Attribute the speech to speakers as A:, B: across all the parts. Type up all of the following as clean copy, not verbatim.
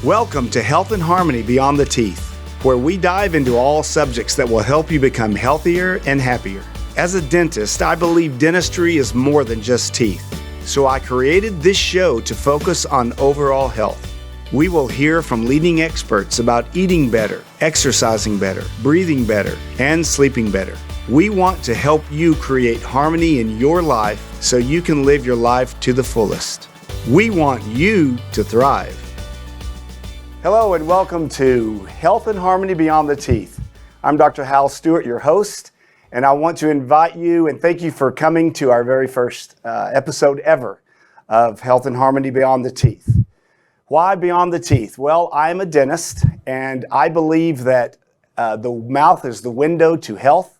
A: Welcome to Health and Harmony Beyond the Teeth, where we dive into all subjects that will help you become healthier and happier. As a dentist, I believe dentistry is more than just teeth. So I created this show to focus on overall health. We will hear from leading experts about eating better, exercising better, breathing better, and sleeping better. We want to help you create harmony in your life so you can live your life to the fullest. We want you to thrive. Hello and welcome to Health and Harmony Beyond the Teeth. I'm Dr. Hal Stewart, your host, and I want to invite you and thank you for coming to our very first episode ever of Health and Harmony Beyond the Teeth. Why Beyond the Teeth? Well, I'm a dentist and I believe that the mouth is the window to health,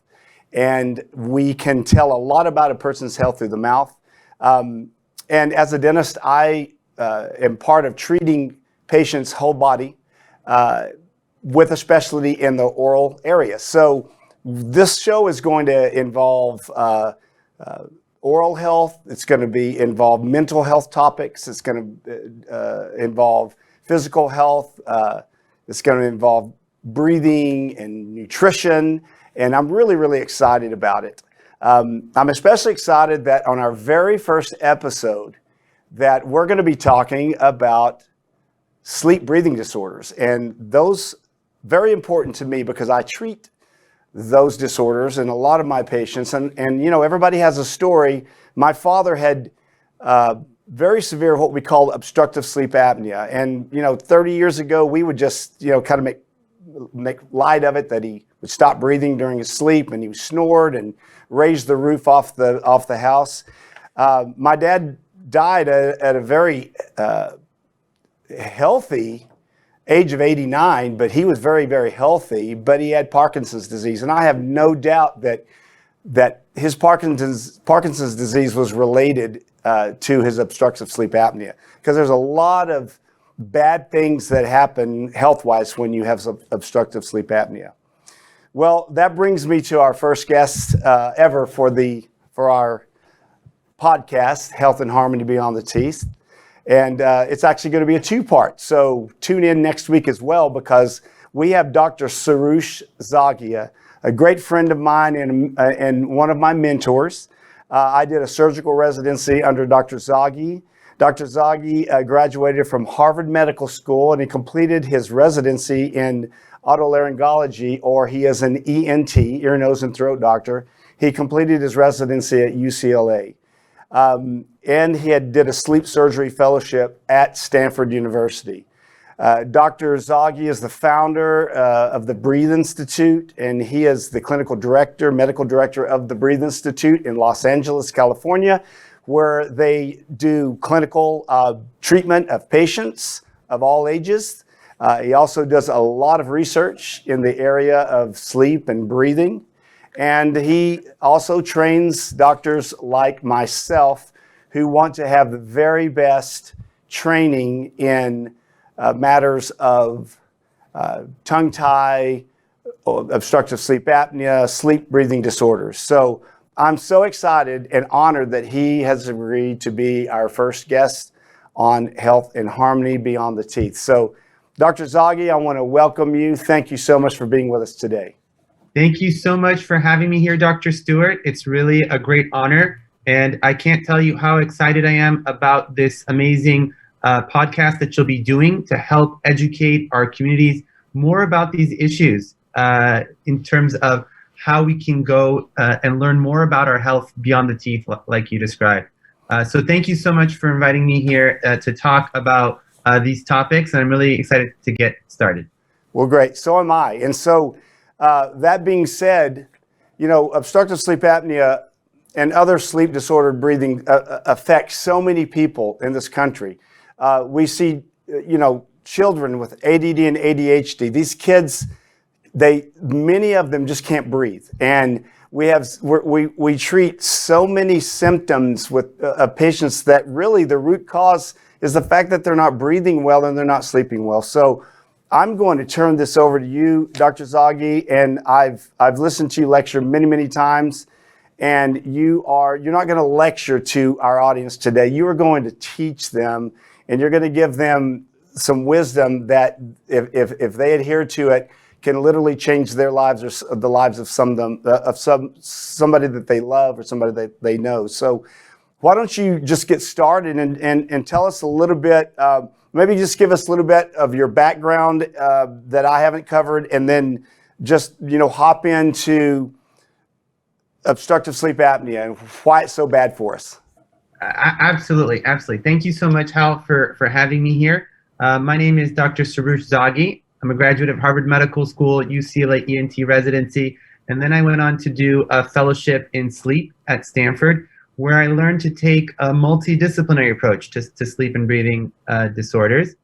A: and we can tell a lot about a person's health through the mouth. And as a dentist, I am part of treating patient's whole body with a specialty in the oral area. So this show is going to involve oral health. It's going to involve mental health topics. It's going to involve physical health. It's going to involve breathing and nutrition. And I'm really, really excited about it. I'm especially excited that on our very first episode that we're going to be talking about sleep breathing disorders, and those very important to me because I treat those disorders in a lot of my patients, and you know, everybody has a story. My father had very severe what we call obstructive sleep apnea, and you know, 30 years ago we would just kind of make light of it, that he would stop breathing during his sleep and he snored and raised the roof off the house. My dad died at a very healthy age of 89, but he was very, very healthy, but he had Parkinson's disease. And I have no doubt that his Parkinson's disease was related to his obstructive sleep apnea, because there's a lot of bad things that happen health-wise when you have obstructive sleep apnea. Well, that brings me to our first guest ever for our podcast, Health and Harmony Beyond the Teeth. And it's actually going to be a two-part. So tune in next week as well, because we have Dr. Suresh Zaghi, a great friend of mine and one of my mentors. I did a surgical residency under Dr. Zaghi. Dr. Zaghi graduated from Harvard Medical School, and he completed his residency in Otolaryngology, or he is an ENT, ear, nose, and throat doctor. He completed his residency at UCLA. And he did a sleep surgery fellowship at Stanford University. Dr. Zaghi is the founder of the Breathe Institute, and he is the medical director of the Breathe Institute in Los Angeles, California, where they do clinical treatment of patients of all ages. He also does a lot of research in the area of sleep and breathing. And he also trains doctors like myself who want to have the very best training in matters of tongue tie, obstructive sleep apnea, sleep breathing disorders. So I'm so excited and honored that he has agreed to be our first guest on Health and Harmony Beyond the Teeth. So Dr. Zaghi, I want to welcome you. Thank you so much for being with us today.
B: Thank you so much for having me here, Dr. Stewart. It's really a great honor, and I can't tell you how excited I am about this amazing podcast that you'll be doing to help educate our communities more about these issues in terms of how we can go and learn more about our health beyond the teeth, like you described. So thank you so much for inviting me here to talk about these topics, and I'm really excited to get started.
A: Well, great. So am I. And so that being said, you know, obstructive sleep apnea and other sleep disordered breathing affects so many people in this country. We see, children with ADD and ADHD. These kids, many of them just can't breathe. And we treat so many symptoms with patients that really the root cause is the fact that they're not breathing well and they're not sleeping well. So I'm going to turn this over to you, Dr. Zaghi, and I've listened to you lecture many, many times, and you're not going to lecture to our audience today. You are going to teach them, and you're going to give them some wisdom that if they adhere to it, can literally change their lives or the lives of somebody that they love or somebody that they know. So why don't you just get started and tell us a little bit, maybe just give us a little bit of your background that I haven't covered, and then just, hop into obstructive sleep apnea and why it's so bad for us.
B: Absolutely. Thank you so much, Hal, for having me here. My name is Dr. Suresh Zaghi. I'm a graduate of Harvard Medical School at UCLA ENT residency, and then I went on to do a fellowship in sleep at Stanford, where I learned to take a multidisciplinary approach to sleep and breathing disorders.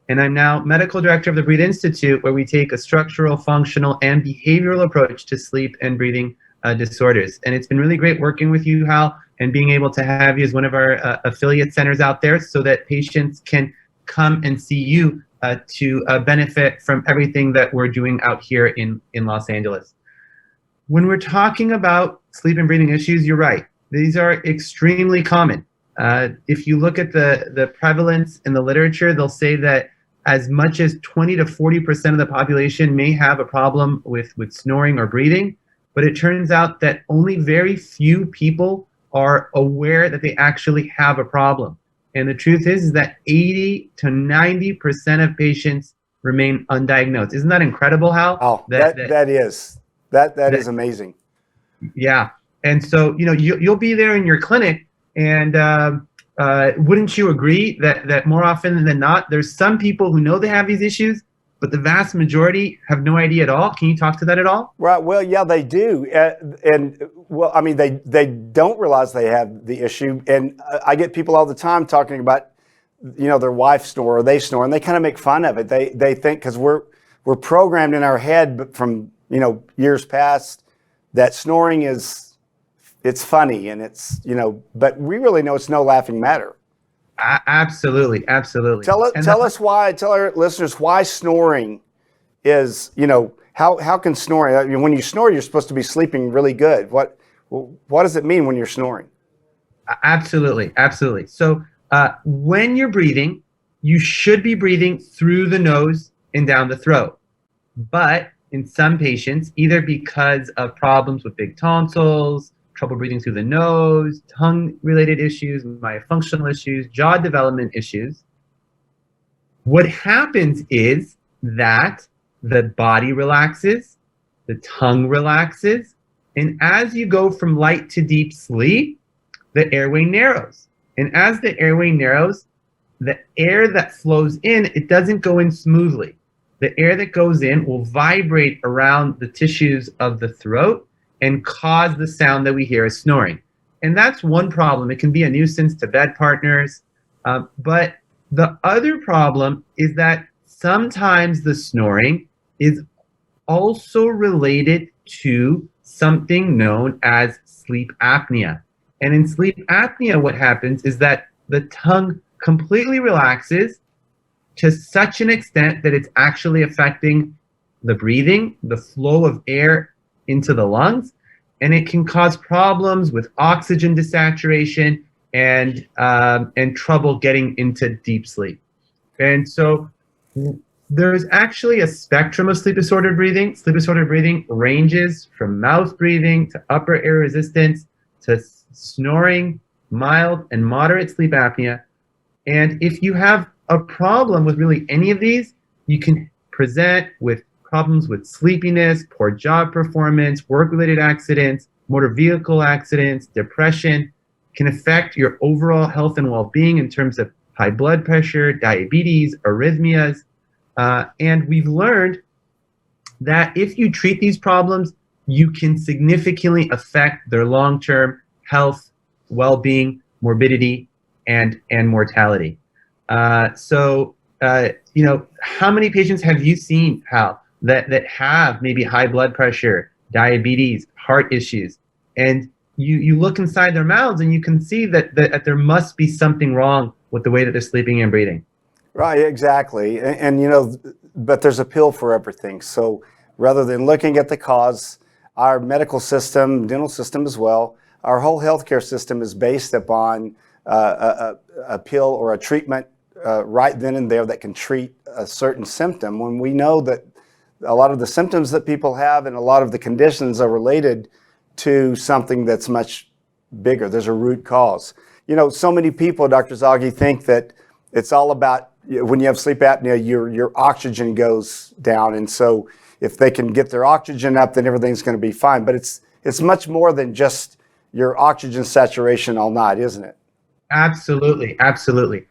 B: And I'm now medical director of the Breathe Institute, where we take a structural, functional, and behavioral approach to sleep and breathing disorders. And it's been really great working with you, Hal, and being able to have you as one of our affiliate centers out there so that patients can come and see you to benefit from everything that we're doing out here in Los Angeles. When we're talking about sleep and breathing issues, you're right. These are extremely common. If you look at the prevalence in the literature, they'll say that as much as 20 to 40% of the population may have a problem with snoring or breathing, but it turns out that only very few people are aware that they actually have a problem. And the truth is that 80 to 90% of patients remain undiagnosed. Isn't that incredible, Hal?
A: Oh, that is amazing.
B: Yeah. And so, you'll be there in your clinic, and wouldn't you agree that more often than not, there's some people who know they have these issues, but the vast majority have no idea at all? Can you talk to that at all?
A: Right. Well, yeah, they do. They don't realize they have the issue. And I get people all the time talking about, their wife snore or they snore, and they kind of make fun of it. They think, because we're programmed in our head from, years past, that snoring it's funny, and but we really know it's no laughing matter.
B: Absolutely.
A: Tell our listeners why snoring is, how can snoring, I mean, when you snore, you're supposed to be sleeping really good. What does it mean when you're snoring?
B: Absolutely. So when you're breathing, you should be breathing through the nose and down the throat. But in some patients, either because of problems with big tonsils, trouble breathing through the nose, tongue-related issues, myofunctional issues, jaw development issues, what happens is that the body relaxes, the tongue relaxes, and as you go from light to deep sleep, the airway narrows. And as the airway narrows, the air that flows in, it doesn't go in smoothly. The air that goes in will vibrate around the tissues of the throat and cause the sound that we hear as snoring. And that's one problem. It can be a nuisance to bed partners. But the other problem is that sometimes the snoring is also related to something known as sleep apnea. And in sleep apnea, what happens is that the tongue completely relaxes to such an extent that it's actually affecting the breathing, the flow of air into the lungs, and it can cause problems with oxygen desaturation and trouble getting into deep sleep. And so there's actually a spectrum of sleep disordered breathing. Sleep disordered breathing ranges from mouth breathing to upper air resistance to snoring, mild and moderate sleep apnea. And if you have a problem with really any of these, you can present with problems with sleepiness, poor job performance, work-related accidents, motor vehicle accidents, depression, can affect your overall health and well-being in terms of high blood pressure, diabetes, arrhythmias. And we've learned that if you treat these problems, you can significantly affect their long-term health, well-being, morbidity, and mortality. So how many patients have you seen, Hal, that have maybe high blood pressure, diabetes, heart issues, and you look inside their mouths and you can see that there must be something wrong with the way that they're sleeping and breathing?
A: Right, exactly. And but there's a pill for everything. So rather than looking at the cause, our medical system, dental system as well, our whole healthcare system is based upon a pill or a treatment right then and there that can treat a certain symptom, when we know that a lot of the symptoms that people have and a lot of the conditions are related to something that's much bigger. There's a root cause. So many people, Dr. Zaghi, think that it's all about when you have sleep apnea, your oxygen goes down. And so if they can get their oxygen up, then everything's going to be fine. But it's much more than just your oxygen saturation all night, isn't it?
B: Absolutely, absolutely.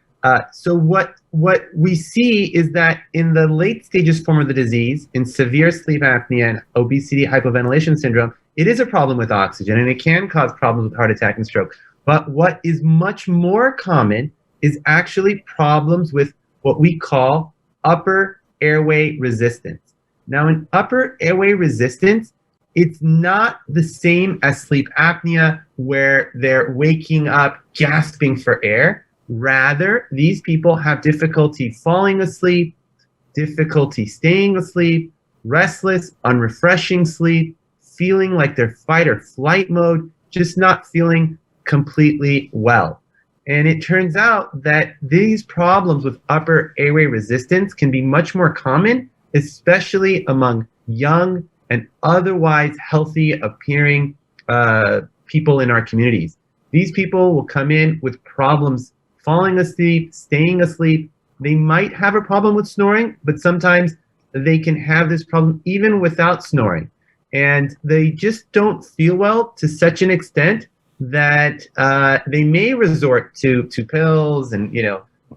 B: So what we see is that in the late stages form of the disease, in severe sleep apnea and obesity hypoventilation syndrome, it is a problem with oxygen, and it can cause problems with heart attack and stroke. But what is much more common is actually problems with what we call upper airway resistance. Now, in upper airway resistance, it's not the same as sleep apnea where they're waking up gasping for air. Rather, these people have difficulty falling asleep, difficulty staying asleep, restless, unrefreshing sleep, feeling like they're fight or flight mode, just not feeling completely well. And it turns out that these problems with upper airway resistance can be much more common, especially among young and otherwise healthy appearing people in our communities. These people will come in with problems falling asleep, staying asleep. They might have a problem with snoring, but sometimes they can have this problem even without snoring. And they just don't feel well to such an extent that they may resort to pills and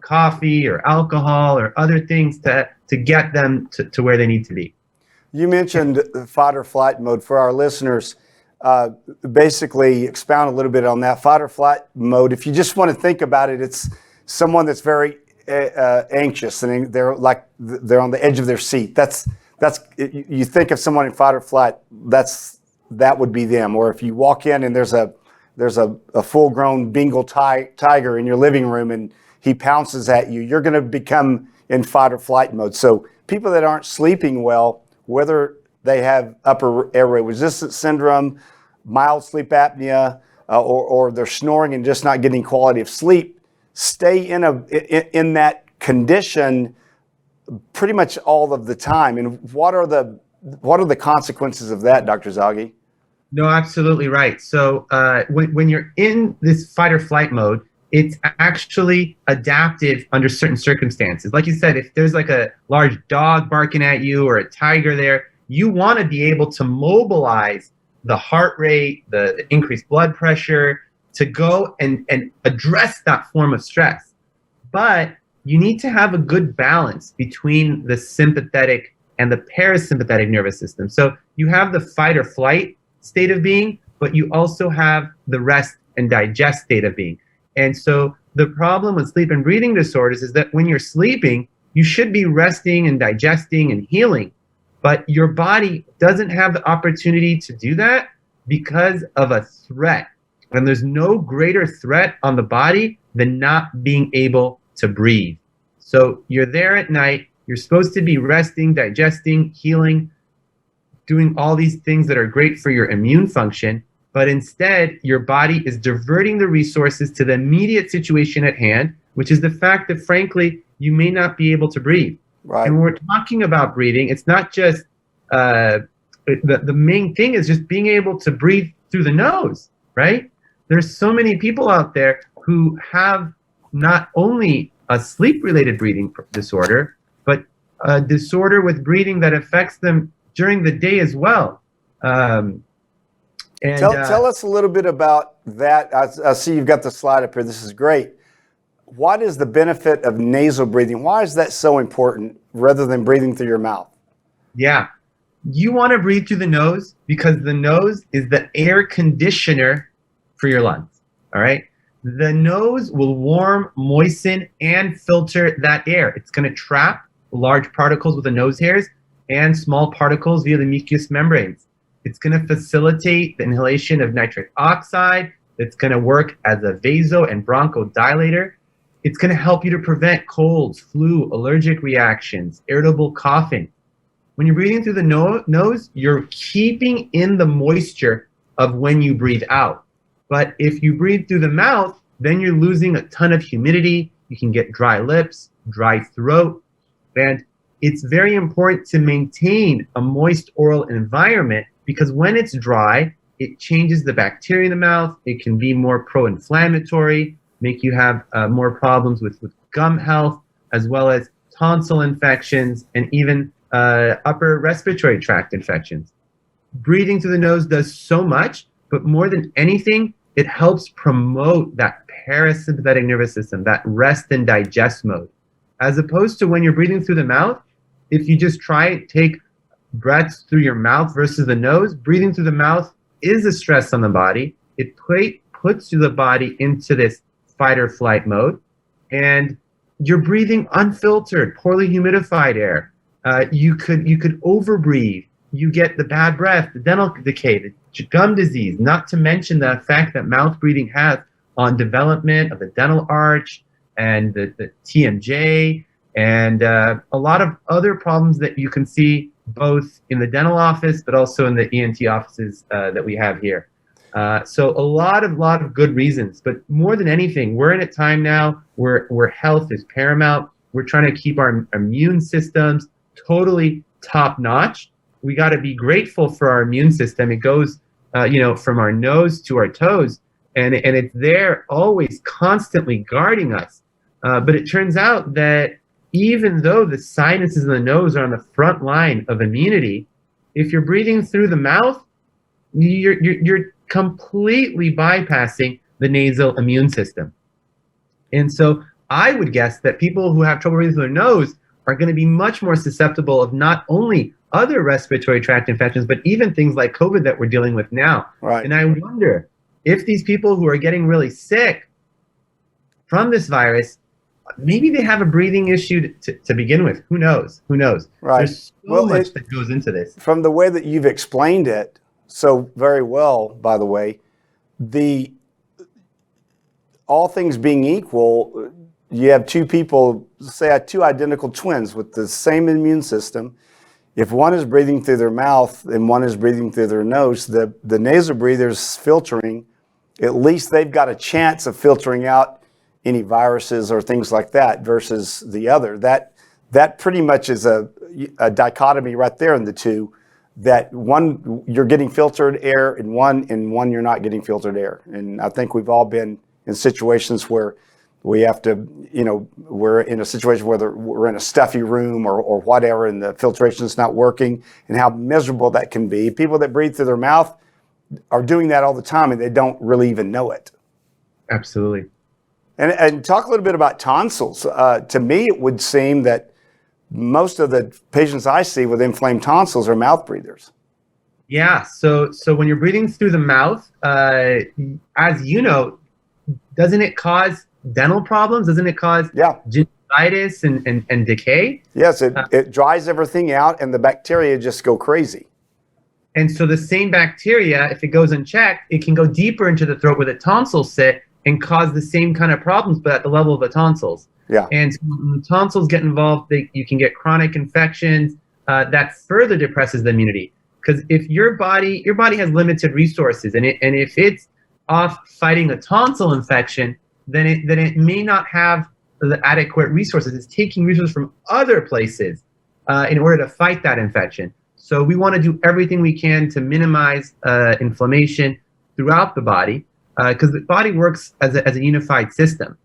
B: coffee or alcohol or other things to get them to where they need to be.
A: You mentioned fight or flight mode. For our listeners, basically expound a little bit on that. Fight or flight mode, if you just want to think about it, it's someone that's very anxious and they're on the edge of their seat. That's you think of someone in fight or flight, that would be them. Or if you walk in and there's a full-grown Bengal tiger in your living room and he pounces at you, you're going to become in fight or flight mode. So people that aren't sleeping well, whether they have upper airway resistance syndrome, mild sleep apnea, or they're snoring and just not getting quality of sleep, stay in that condition pretty much all of the time. And what are the consequences of that, Dr. Zaghi?
B: No, absolutely right. So when you're in this fight or flight mode, it's actually adaptive under certain circumstances. Like you said, if there's like a large dog barking at you or a tiger there, you want to be able to mobilize the heart rate, the increased blood pressure, to go and address that form of stress. But you need to have a good balance between the sympathetic and the parasympathetic nervous system. So you have the fight or flight state of being, but you also have the rest and digest state of being. And so the problem with sleep and breathing disorders is that when you're sleeping, you should be resting and digesting and healing, but your body doesn't have the opportunity to do that because of a threat. And there's no greater threat on the body than not being able to breathe. So you're there at night, you're supposed to be resting, digesting, healing, doing all these things that are great for your immune function, but instead your body is diverting the resources to the immediate situation at hand, which is the fact that, frankly, you may not be able to breathe. Right. And when we're talking about breathing, it's not just, the main thing is just being able to breathe through the nose, right? There's so many people out there who have not only a sleep-related breathing disorder, but a disorder with breathing that affects them during the day as well.
A: Tell us a little bit about that. I see you've got the slide up here. This is great. What is the benefit of nasal breathing? Why is that so important rather than breathing through your mouth?
B: Yeah. You want to breathe through the nose because the nose is the air conditioner for your lungs. All right. The nose will warm, moisten, and filter that air. It's going to trap large particles with the nose hairs and small particles via the mucous membranes. It's going to facilitate the inhalation of nitric oxide. It's going to work as a vaso and bronchodilator. It's going to help you to prevent colds, flu, allergic reactions, irritable coughing. When you're breathing through the nose, you're keeping in the moisture of when you breathe out. But if you breathe through the mouth, then you're losing a ton of humidity You can get dry lips, dry throat, and it's very important to maintain a moist oral environment because when it's dry, it changes the bacteria in the mouth. It can be more pro-inflammatory, make you have more problems with gum health, as well as tonsil infections and even upper respiratory tract infections. Breathing through the nose does so much, but more than anything, it helps promote that parasympathetic nervous system, that rest and digest mode. As opposed to when you're breathing through the mouth, if you just take breaths through your mouth versus the nose, breathing through the mouth is a stress on the body. It puts the body into this fight or flight mode, and you're breathing unfiltered, poorly humidified air. You could overbreathe. You get the bad breath, the dental decay, the gum disease, not to mention the effect that mouth breathing has on development of the dental arch and the TMJ and a lot of other problems that you can see both in the dental office but also in the ENT offices that we have here. So a lot of good reasons, but more than anything, we're in a time now where health is paramount. We're trying to keep our immune systems totally top notch. We got to be grateful for our immune system. It goes, from our nose to our toes, and it's there always constantly guarding us. But it turns out that even though the sinuses and the nose are on the front line of immunity, if you're breathing through the mouth, you're completely bypassing the nasal immune system. And so I would guess that people who have trouble breathing through their nose are going to be much more susceptible of not only other respiratory tract infections, but even things like COVID that we're dealing with now.
A: Right.
B: And I wonder if these people who are getting really sick from this virus, maybe they have a breathing issue to begin with. Who knows?
A: Right.
B: There's so much that goes into this.
A: From the way that you've explained it so very well, by the way, all things being equal, you have two people, say two identical twins with the same immune system. If one is breathing through their mouth and one is breathing through their nose, the nasal breather's filtering, at least they've got a chance of filtering out any viruses or things like that versus the other. That pretty much is a dichotomy right there in the two, that one you're getting filtered air and one you're not getting filtered air. And I think we've all been in situations where we have to, we're in a situation where we're in a stuffy room or whatever, and the filtration's not working, and how miserable that can be. People that breathe through their mouth are doing that all the time, and they don't really even know it.
B: Absolutely.
A: And talk a little bit about tonsils. To me, it would seem that most of the patients I see with inflamed tonsils are mouth breathers.
B: Yeah. So when you're breathing through the mouth, as you know, doesn't it cause dental problems? Doesn't it cause gingivitis and decay?
A: Yes, it dries everything out, and the bacteria just go crazy.
B: And so the same bacteria, if it goes unchecked, it can go deeper into the throat where the tonsils sit and cause the same kind of problems, but at the level of the tonsils.
A: Yeah.
B: And so when the tonsils get involved, you can get chronic infections that further depresses the immunity. Because if your body has limited resources, and if it's off fighting a tonsil infection, then it may not have the adequate resources. It's taking resources from other places in order to fight that infection. So we want to do everything we can to minimize inflammation throughout the body, because the body works as a unified system.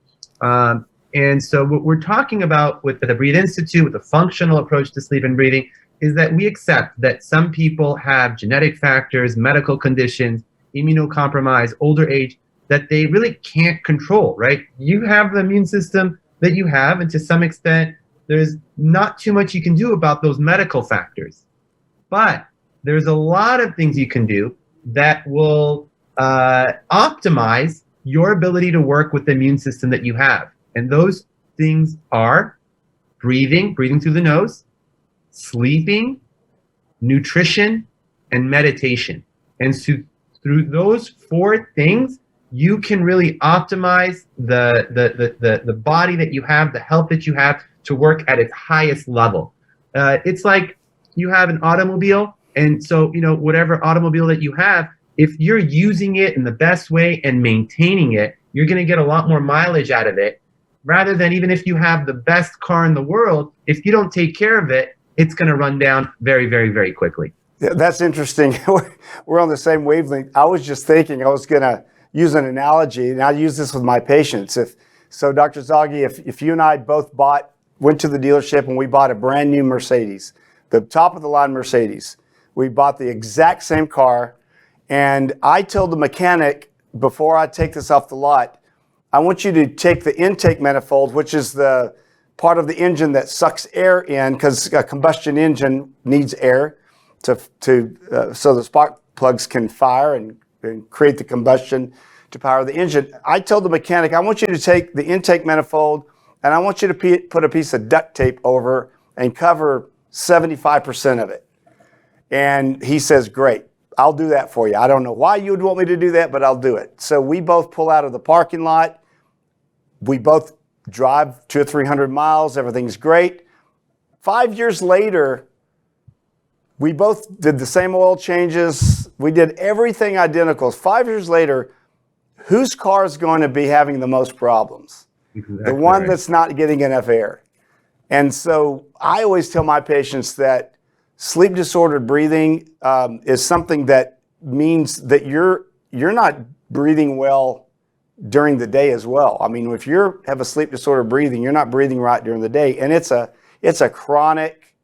B: And so what we're talking about with the Breathe Institute, with the functional approach to sleep and breathing, is that we accept that some people have genetic factors, medical conditions, immunocompromised, older age, that they really can't control, right? You have the immune system that you have, and to some extent, there's not too much you can do about those medical factors. But there's a lot of things you can do that will optimize your ability to work with the immune system that you have. And those things are breathing through the nose, sleeping, nutrition, and meditation. And so through those four things, you can really optimize the body that you have, the health that you have, to work at its highest level. It's like you have an automobile, and so whatever automobile that you have, if you're using it in the best way and maintaining it, you're going to get a lot more mileage out of it rather than even if you have the best car in the world, if you don't take care of it, it's going to run down very, very, very quickly.
A: Yeah, that's interesting. We're on the same wavelength. I was just thinking I was going to use an analogy, and I use this with my patients. Dr. Zaghi, if you and I both went to the dealership and we bought a brand new Mercedes, the top of the line Mercedes, we bought the exact same car, and I told the mechanic before I take this off the lot, I want you to take the intake manifold, which is the part of the engine that sucks air in, because a combustion engine needs air so the spark plugs can fire and create the combustion to power the engine. I told the mechanic, I want you to take the intake manifold and I want you to put a piece of duct tape over and cover 75% of it. And he says, great, I'll do that for you. I don't know why you would want me to do that, but I'll do it. So we both pull out of the parking lot. We both drive 200 or 300 miles. Everything's great. 5 years later, we both did the same oil changes. We did everything identical. 5 years later, whose car is going to be having the most problems? Exactly. The one that's not getting enough air. And so I always tell my patients that sleep disordered breathing is something that means that you're not breathing well during the day as well. I mean, if you have a sleep disordered breathing, you're not breathing right during the day, and it's a chronic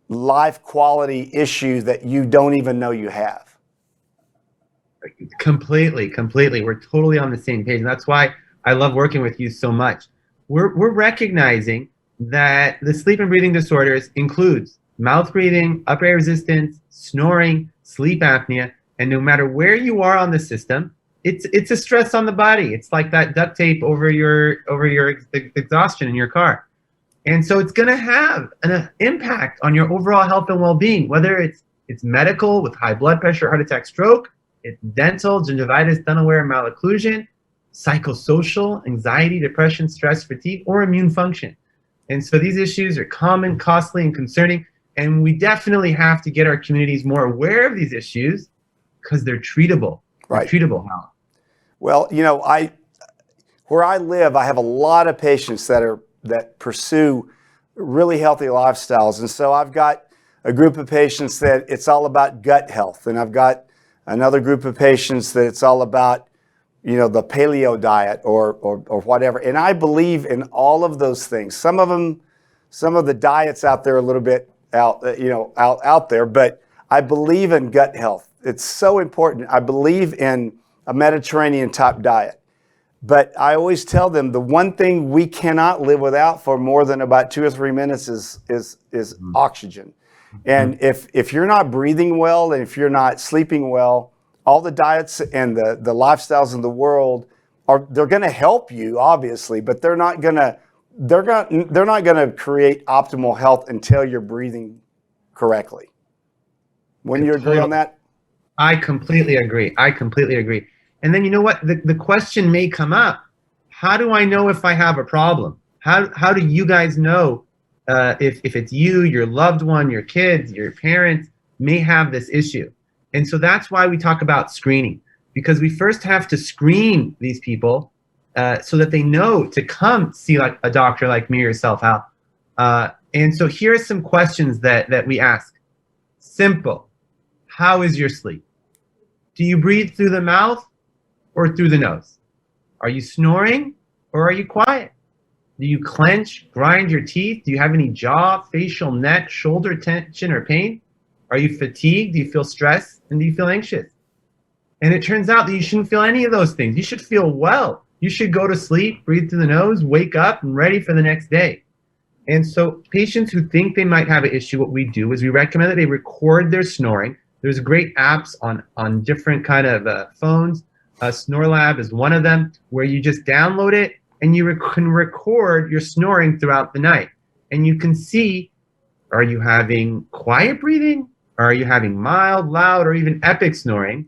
A: life quality issue that you don't even know you have.
B: Completely. We're totally on the same page. And that's why I love working with you so much. We're recognizing that the sleep and breathing disorders includes mouth breathing, upper air resistance, snoring, sleep apnea, and no matter where you are on the system, it's a stress on the body. It's like that duct tape over your exhaustion in your car. And so it's going to have an impact on your overall health and well-being, whether it's medical with high blood pressure, heart attack, stroke, it's dental, gingivitis, dental wear, malocclusion, psychosocial, anxiety, depression, stress, fatigue, or immune function. And so these issues are common, costly, and concerning. And we definitely have to get our communities more aware of these issues because they're treatable.
A: Right.
B: They're treatable. How?
A: Well, where I live, I have a lot of patients that pursue really healthy lifestyles. And so I've got a group of patients that it's all about gut health. And I've got another group of patients that it's all about, the paleo diet or whatever. And I believe in all of those things. Some of the diets out there are a little bit out there, but I believe in gut health. It's so important. I believe in a Mediterranean type diet. But I always tell them the one thing we cannot live without for more than about 2 or 3 minutes is oxygen. And if you're not breathing well and if you're not sleeping well, all the diets and the lifestyles in the world they're going to help you, obviously, but they're not going to create optimal health until you're breathing correctly. Wouldn't you agree on that?
B: I completely agree. And then you know what? The question may come up. How do I know if I have a problem? How do you guys know if it's you, your loved one, your kids, your parents may have this issue? And so that's why we talk about screening, because we first have to screen these people so that they know to come see like a doctor like me or yourself, Hal. And so here are some questions that we ask. Simple. How is your sleep? Do you breathe through the mouth or through the nose? Are you snoring or are you quiet? Do you clench, grind your teeth? Do you have any jaw, facial, neck, shoulder tension or pain? Are you fatigued? Do you feel stressed? And do you feel anxious? And it turns out that you shouldn't feel any of those things. You should feel well. You should go to sleep, breathe through the nose, wake up, and ready for the next day. And so patients who think they might have an issue, what we do is we recommend that they record their snoring. There's great apps on different kind of phones. SnoreLab is one of them, where you just download it and you can record your snoring throughout the night. And you can see, are you having quiet breathing? Are you having mild, loud, or even epic snoring?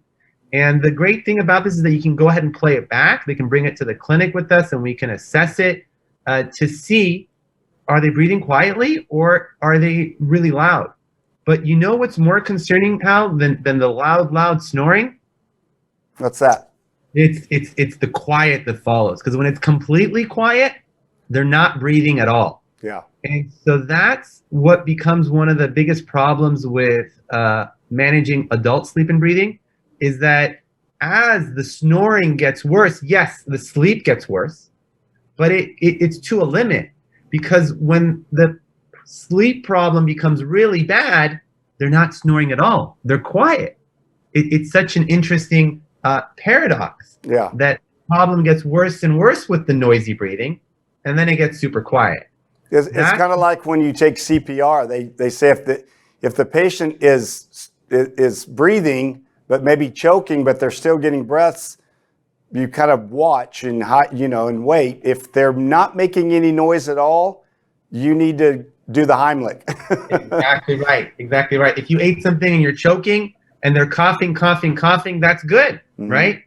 B: And the great thing about this is that you can go ahead and play it back. They can bring it to the clinic with us and we can assess it to see, are they breathing quietly or are they really loud? But you know what's more concerning, Hal, than the loud snoring?
A: What's that?
B: It's the quiet that follows. Because when it's completely quiet, they're not breathing at all.
A: Yeah.
B: And so that's what becomes one of the biggest problems with managing adult sleep and breathing, is that as the snoring gets worse, yes, the sleep gets worse, but it's to a limit, because when the sleep problem becomes really bad, they're not snoring at all. They're quiet. It's such an interesting paradox.
A: Yeah.
B: That problem gets worse and worse with the noisy breathing, and then it gets super quiet.
A: It's kind of like when you take CPR. They say if the patient is breathing but maybe choking, but they're still getting breaths, you kind of watch and and wait. If they're not making any noise at all, you need to do the Heimlich.
B: Exactly right. Exactly right. If you ate something and you're choking and they're coughing, that's good, right?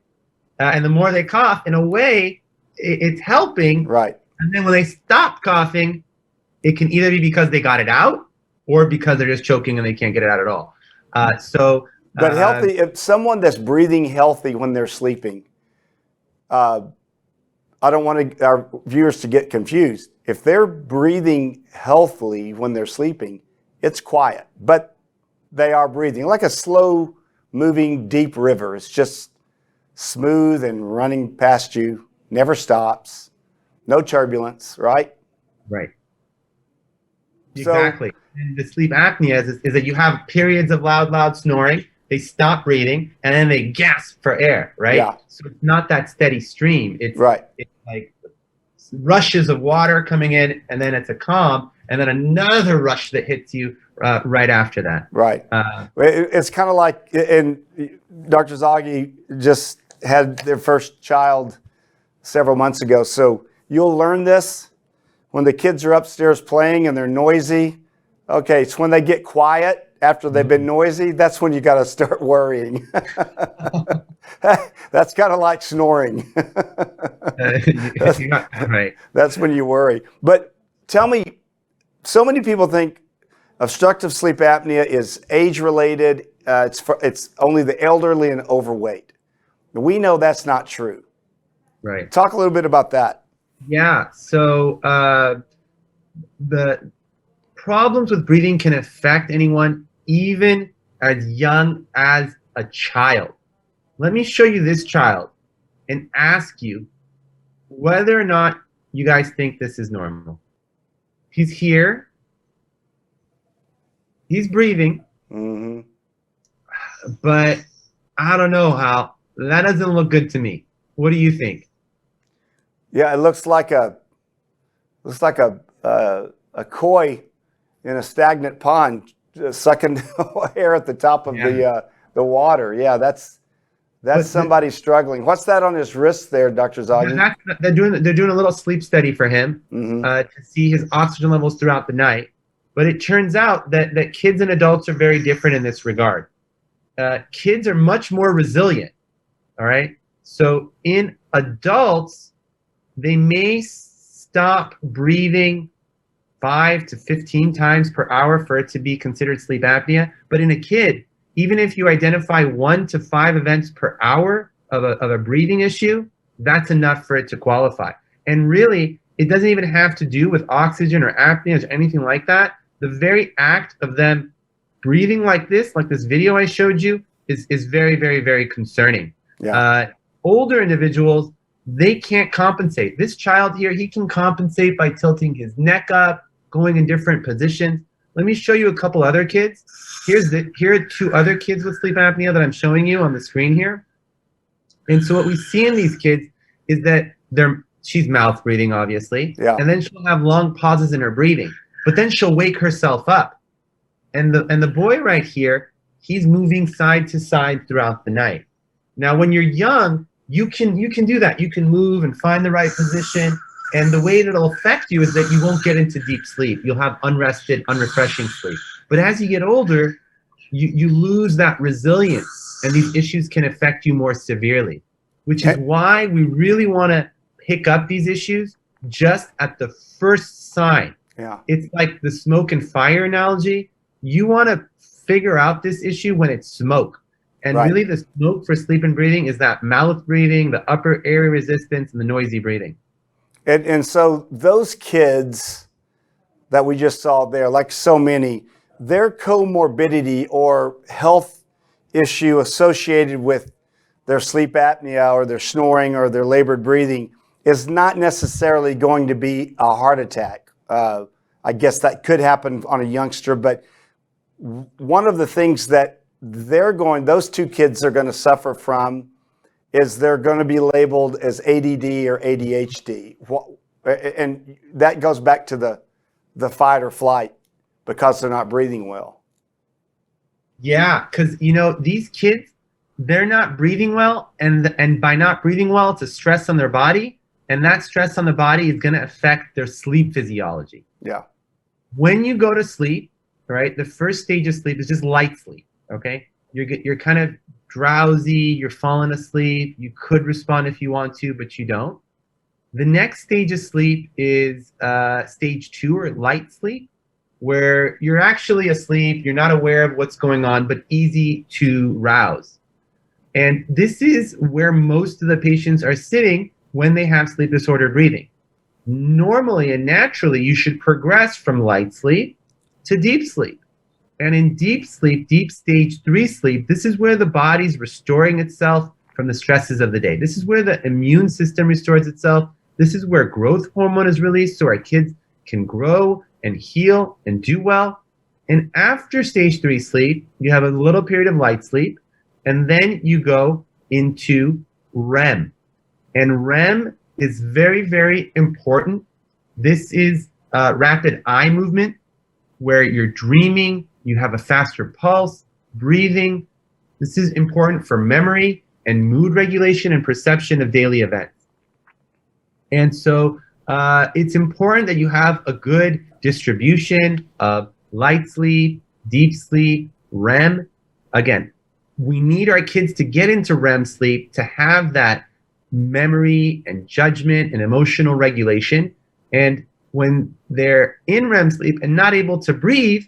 B: And the more they cough, in a way, it's helping.
A: Right.
B: And then when they stop coughing, it can either be because they got it out or because they're just choking and they can't get it out at all.
A: But healthy, if someone that's breathing healthy when they're sleeping, I don't want our viewers to get confused. If they're breathing healthily when they're sleeping, it's quiet, but they are breathing like a slow moving deep river. It's just smooth and running past you, never stops, no turbulence, right?
B: Right.
A: So,
B: exactly. And the sleep apnea is that you have periods of loud snoring. They stop breathing and then they gasp for air, right?
A: Yeah.
B: So it's not that steady stream. It's
A: right.
B: It's like rushes of water coming in, and then it's a calm, and then another rush that hits you right after that.
A: Right. It's kind of like, and Dr. Zaghi just had their first child several months ago. So you'll learn this when the kids are upstairs playing and they're noisy. Okay, it's when they get quiet after they've been noisy, that's when you got to start worrying. That's kind of like snoring.
B: Right.
A: That's when you worry. But tell me, so many people think obstructive sleep apnea is age-related. It's only the elderly and overweight. We know that's not true.
B: Right.
A: Talk a little bit about that.
B: Yeah. So the problems with breathing can affect anyone, even as young as a child. Let me show you this child and ask you whether or not you guys think this is normal. He's here. He's breathing.
A: Mm-hmm.
B: But I don't know, Hal. That doesn't look good to me. What do you think?
A: Yeah, it looks like a koi in a stagnant pond, sucking air at the top of the water. Yeah, that's somebody struggling. What's that on his wrist there, Dr. Zaghi?
B: They're doing a little sleep study for him to see his oxygen levels throughout the night. But it turns out that kids and adults are very different in this regard. Kids are much more resilient. All right. So in adults, they may stop breathing 5 to 15 times per hour for it to be considered sleep apnea. But in a kid, even if you identify 1 to 5 events per hour of a breathing issue, that's enough for it to qualify. And really, it doesn't even have to do with oxygen or apnea or anything like that. The very act of them breathing like this video I showed you, is very, very, very concerning.
A: Yeah.
B: Older individuals, they can't compensate. This child here, he can compensate by tilting his neck up, going in different positions. Let me show you a couple other kids. Here are 2 other kids with sleep apnea that I'm showing you on the screen here. And so what we see in these kids is that she's mouth breathing, obviously.
A: Yeah.
B: And then she'll have long pauses in her breathing. But then she'll wake herself up. And the boy right here, he's moving side to side throughout the night. Now, when you're young, you can do that. You can move and find the right position. And the way that it'll affect you is that you won't get into deep sleep. You'll have unrested, unrefreshing sleep. But as you get older, you lose that resilience, and these issues can affect you more severely, which is why we really want to pick up these issues just at the first sign.
A: Yeah.
B: It's like the smoke and fire analogy. You want to figure out this issue when it's smoke. And really the smoke for sleep and breathing is that mouth breathing, the upper airway resistance, and the noisy breathing.
A: And so those kids that we just saw there, like so many, their comorbidity or health issue associated with their sleep apnea or their snoring or their labored breathing is not necessarily going to be a heart attack. I guess that could happen on a youngster, but one of the things that those two kids are going to suffer from is they're going to be labeled as ADD or ADHD. And that goes back to the fight or flight because they're not breathing well.
B: Yeah, because these kids, they're not breathing well, and by not breathing well, it's a stress on their body, and that stress on the body is going to affect their sleep physiology.
A: Yeah.
B: When you go to sleep, right, the first stage of sleep is just light sleep. Okay, you're kind of drowsy, you're falling asleep. You could respond if you want to, but you don't. The next stage of sleep is stage 2 or light sleep, where you're actually asleep, you're not aware of what's going on, but easy to rouse. And this is where most of the patients are sitting when they have sleep disordered breathing. Normally and naturally, you should progress from light sleep to deep sleep. And in deep sleep, deep stage 3 sleep, this is where the body's restoring itself from the stresses of the day. This is where the immune system restores itself. This is where growth hormone is released so our kids can grow and heal and do well. And after stage 3 sleep, you have a little period of light sleep, and then you go into REM. And REM is very, very important. This is rapid eye movement, where you're dreaming, you have a faster pulse, breathing. This is important for memory and mood regulation and perception of daily events. And so it's important that you have a good distribution of light sleep, deep sleep, REM. Again, we need our kids to get into REM sleep to have that memory and judgment and emotional regulation. And when they're in REM sleep and not able to breathe,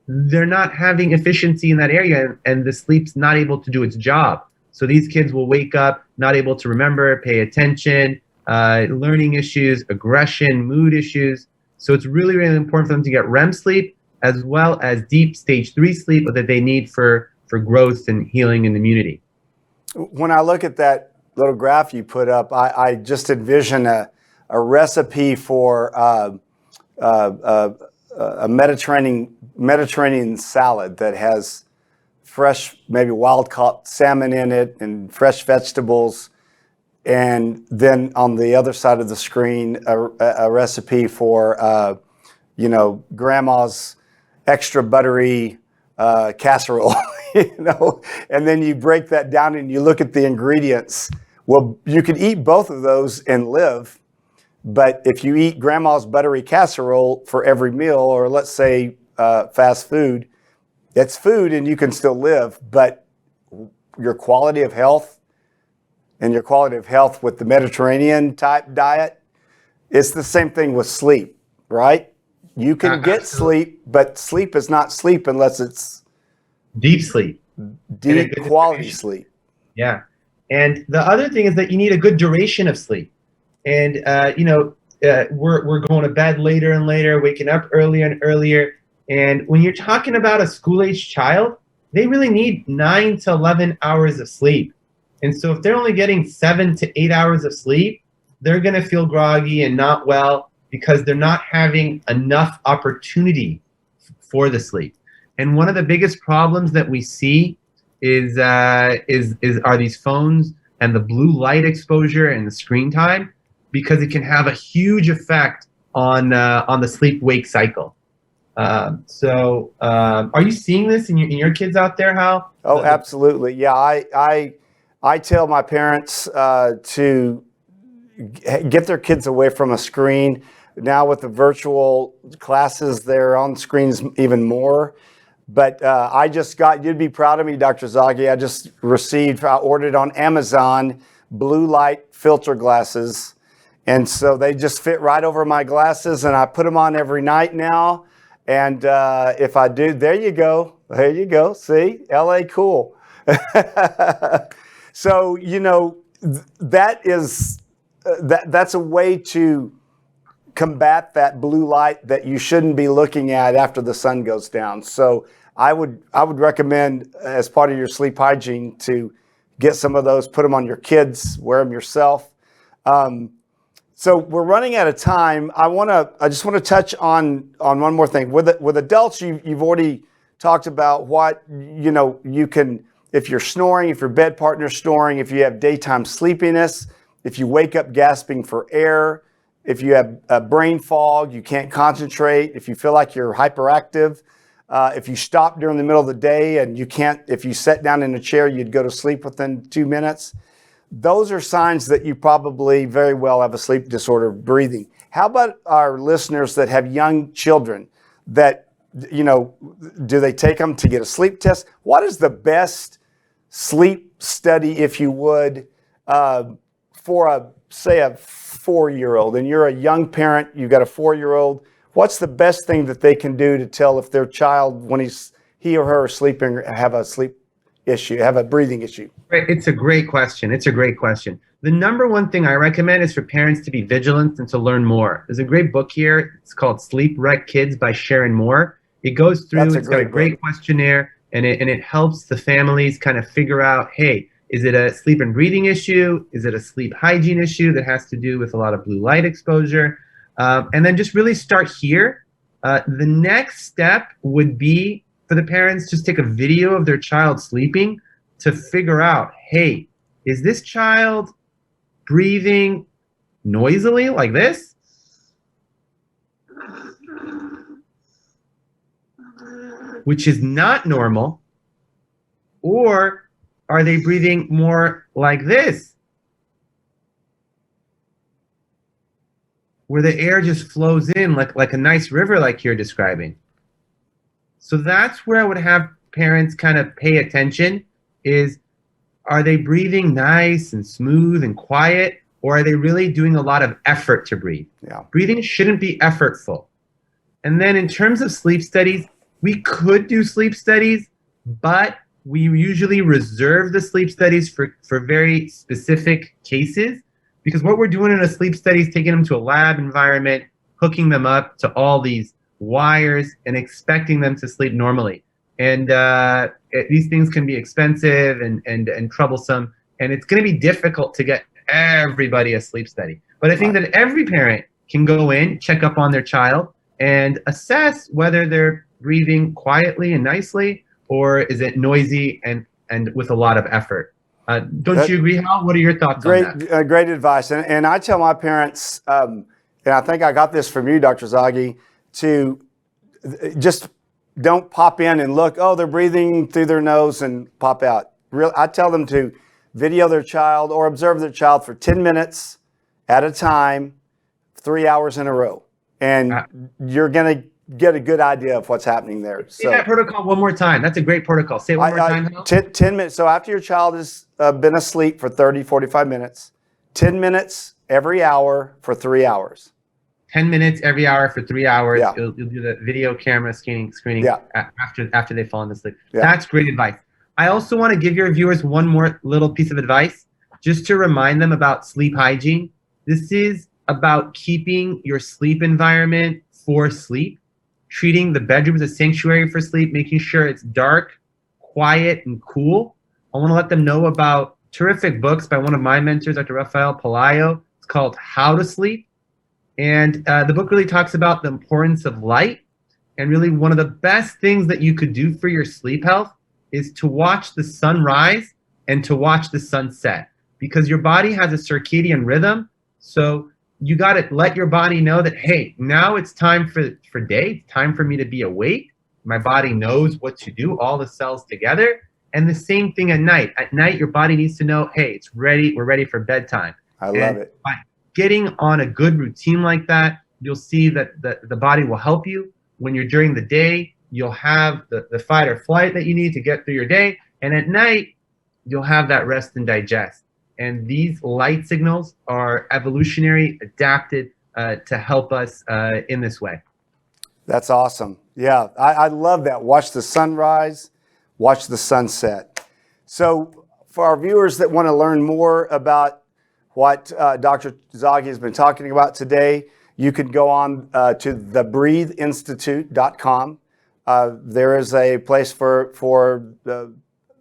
B: they're not having efficiency in that area, and the sleep's not able to do its job. So these kids will wake up not able to remember, pay attention, learning issues, aggression, mood issues. So it's really, really important for them to get REM sleep as well as deep stage 3 sleep that they need for growth and healing and immunity.
A: When I look at that little graph you put up, I just envision a recipe for a Mediterranean salad that has fresh, maybe wild-caught salmon in it and fresh vegetables. And then on the other side of the screen, a recipe for, grandma's extra buttery casserole, and then you break that down and you look at the ingredients. Well, you could eat both of those and live, but if you eat grandma's buttery casserole for every meal, or let's say fast food, it's food and you can still live, but your quality of health and your quality of health with the Mediterranean type diet, it's the same thing with sleep, right? You can get sleep, but sleep is not sleep unless it's
B: deep sleep,
A: deep quality sleep.
B: Yeah. And the other thing is that you need a good duration of sleep. And, we're going to bed later and later, waking up earlier and earlier. And when you're talking about a school-age child, they really need 9 to 11 hours of sleep. And so if they're only getting 7 to 8 hours of sleep, they're going to feel groggy and not well because they're not having enough opportunity for the sleep. And one of the biggest problems that we see are these phones and the blue light exposure and the screen time, because it can have a huge effect on the sleep-wake cycle. So are you seeing this in your kids out there, Hal?
A: Oh, absolutely. Yeah, I tell my parents to get their kids away from a screen. Now with the virtual classes, they're on screens even more. But you'd be proud of me, Dr. Zaghi. I ordered on Amazon blue light filter glasses. And so they just fit right over my glasses, and I put them on every night now. And if I do, there you go. See, LA cool. So, that's a way to combat that blue light that you shouldn't be looking at after the sun goes down. So I would recommend, as part of your sleep hygiene, to get some of those, put them on your kids, wear them yourself. So we're running out of time. I just want to touch on one more thing. With adults, you've already talked about what, you can, if you're snoring, if your bed partner's snoring, if you have daytime sleepiness, if you wake up gasping for air, if you have a brain fog, you can't concentrate, if you feel like you're hyperactive, if you stop during the middle of the day and if you sat down in a chair, you'd go to sleep within 2 minutes. Those are signs that you probably very well have a sleep disorder of breathing. How about our listeners that have young children that, do they take them to get a sleep test? What is the best sleep study, if you would, for say a 4-year-old, and you're a young parent, you've got a 4-year-old, what's the best thing that they can do to tell if their child, when he or her is sleeping, have a sleep issue, have a breathing issue?
B: It's a great question. The number one thing I recommend is for parents to be vigilant and to learn more. There's a great book here. It's called Sleep Wreck Kids by Sharon Moore. It goes through, it's got a great questionnaire, and it helps the families kind of figure out, hey, is it a sleep and breathing issue? Is it a sleep hygiene issue that has to do with a lot of blue light exposure? And then just really start here. The next step would be for the parents just take a video of their child sleeping to figure out, hey, is this child breathing noisily like this? Which is not normal. Or are they breathing more like this, where the air just flows in like a nice river like you're describing? So that's where I would have parents kind of pay attention is, are they breathing nice and smooth and quiet, or are they really doing a lot of effort to breathe?
A: Yeah.
B: Breathing shouldn't be effortful. And then in terms of sleep studies, we could do sleep studies, but we usually reserve the sleep studies for very specific cases, because what we're doing in a sleep study is taking them to a lab environment, hooking them up to all these wires and expecting them to sleep normally. And these things can be expensive and troublesome, and it's going to be difficult to get everybody a sleep study. But I think that every parent can go in, check up on their child, and assess whether they're breathing quietly and nicely, or is it noisy and with a lot of effort? Don't you agree, Hal? What are your thoughts on that?
A: Great advice. And I tell my parents, and I think I got this from you, Dr. Zaghi, to just don't pop in and look, oh, they're breathing through their nose and pop out. I tell them to video their child or observe their child for 10 minutes at a time, 3 hours in a row. And you're going to get a good idea of what's happening there.
B: Say that protocol one more time. That's a great protocol. Say it one more time.
A: 10 minutes. So after your child has been asleep for 30, 45 minutes, 10 minutes every hour for 3 hours.
B: 10 minutes every hour for 3 hours.
A: Yeah.
B: You'll do the video camera screening
A: Yeah.
B: after they fall into sleep.
A: Yeah.
B: That's great advice. I also want to give your viewers one more little piece of advice, just to remind them about sleep hygiene. This is about keeping your sleep environment for sleep, treating the bedroom as a sanctuary for sleep, making sure it's dark, quiet, and cool. I want to let them know about terrific books by one of my mentors, Dr. Rafael Palayo. It's called How to Sleep. And the book really talks about the importance of light. And really one of the best things that you could do for your sleep health is to watch the sun rise and to watch the sun set, because your body has a circadian rhythm. So you got to let your body know that, hey, now it's time for day. It's time for me to be awake. My body knows what to do, all the cells together. And the same thing at night. At night, your body needs to know, hey, it's ready. We're ready for bedtime.
A: I love it.
B: By getting on a good routine like that, you'll see that the body will help you. When you're during the day, you'll have the fight or flight that you need to get through your day. And at night, you'll have that rest and digest. And these light signals are evolutionary adapted to help us in this way.
A: That's awesome. Yeah, I love that. Watch the sunrise, watch the sunset. So for our viewers that want to learn more about what Dr. Zaghi has been talking about today, you can go on to thebreatheinstitute.com. There is a place for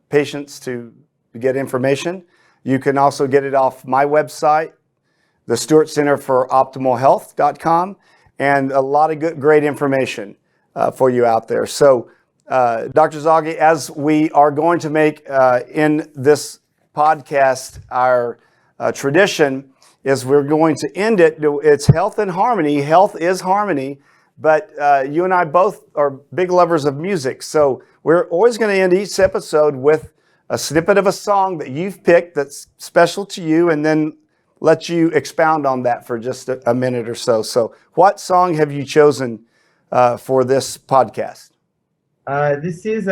A: patients to get information. You can also get it off my website, the Stewart Center for Optimal Health.com, and a lot of great information for you out there. So, Dr. Zaghi, as we are going to make in this podcast, our tradition is we're going to end it. It's health and harmony. Health is harmony, but you and I both are big lovers of music. So we're always going to end each episode with a snippet of a song that you've picked that's special to you, and then let you expound on that for just a minute or so. So what song have you chosen for this podcast?
B: This is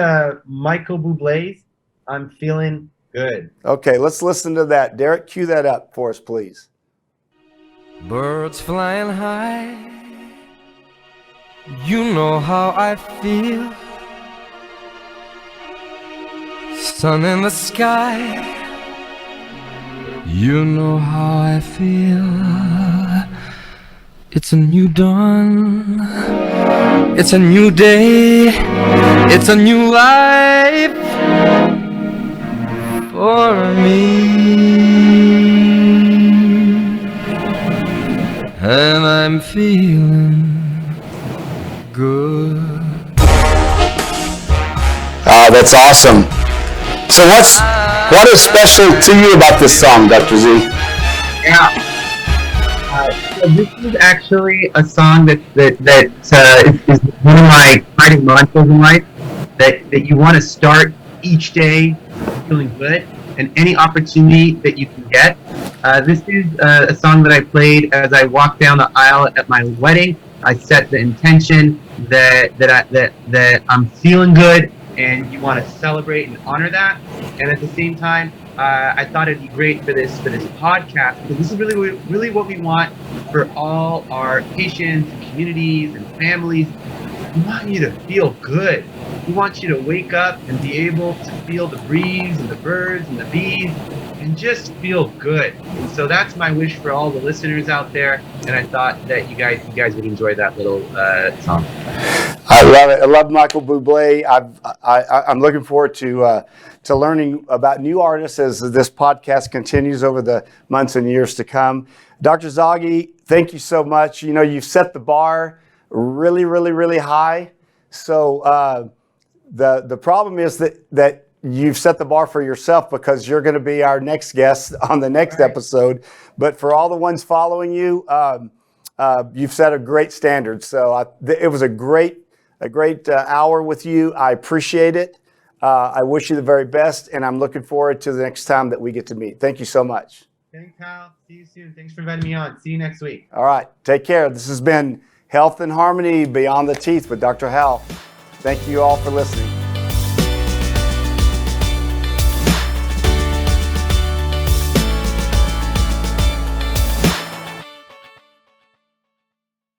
B: Michael Bublé's I'm Feeling Good.
A: Okay, let's listen to that. Derek, cue that up for us, please.
C: Birds flying high, you know how I feel. Sun in the sky, you know how I feel. It's a new dawn, it's a new day, it's a new life for me. And I'm feeling good.
A: That's awesome. So what is special to you about this song, Dr. Z?
B: Yeah. So this is actually a song that is one of my guiding mantras in life. That you want to start each day feeling good, and any opportunity that you can get. This is a song that I played as I walked down the aisle at my wedding. I set the intention that I'm feeling good, and you want to celebrate and honor that. And at the same time, I thought it'd be great for this podcast, because this is really what we want for all our patients, and communities, and families. We want you to feel good. We want you to wake up and be able to feel the breeze and the birds and the bees and just feel good. And so that's my wish for all the listeners out there. And I thought that you guys would enjoy that little song.
A: I love it. I love Michael Bublé. I'm looking forward to learning about new artists as this podcast continues over the months and years to come. Dr. Zaghi, thank you so much. You know, you've set the bar really, really, really high. So the problem is that you've set the bar for yourself, because you're going to be our next guest on the next episode. But for all the ones following you, you've set a great standard. So it was a great hour with you. I appreciate it. I wish you the very best, and I'm looking forward to the next time that we get to meet. Thank you so much.
B: Thanks, Hal. See you soon. Thanks for inviting me on. See you next week.
A: All right. Take care. This has been Health and Harmony Beyond the Teeth with Dr. Hal. Thank you all for listening.